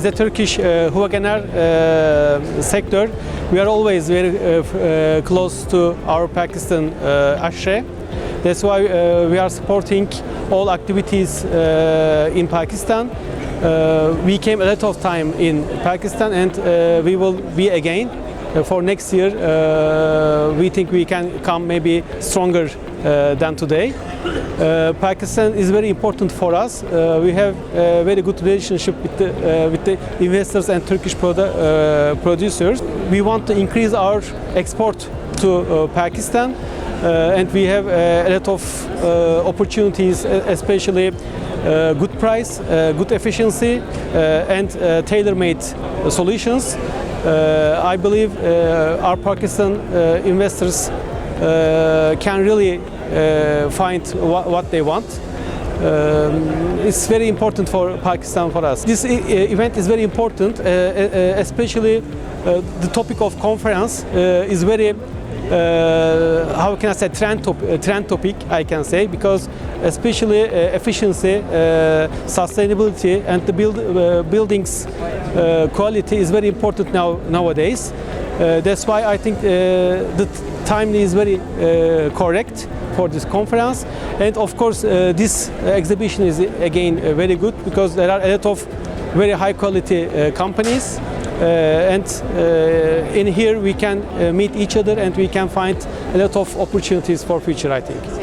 as a Turkish HVAC-R sector, we are always very close to our Pakistan ASHRAE. That's why we are supporting all activities in Pakistan. We came a lot of time in Pakistan, and we will be again. For next year, we think we can come maybe stronger than today. Pakistan is very important for us. We have a very good relationship with the investors and Turkish producers. We want to increase our export to Pakistan, and we have a lot of opportunities, especially good price, good efficiency, and tailor-made solutions. I believe our Pakistan investors can really find what they want. It's very important for Pakistan, for us. This event is very important, especially the topic of conference is very, how can I say, trend topic, I can say, because especially efficiency, sustainability, and the buildings quality is very important nowadays. That's why I think the time is very correct for this conference. And of course, this exhibition is again very good because there are a lot of very high quality companies. And in here we can meet each other and we can find a lot of opportunities for future, I think.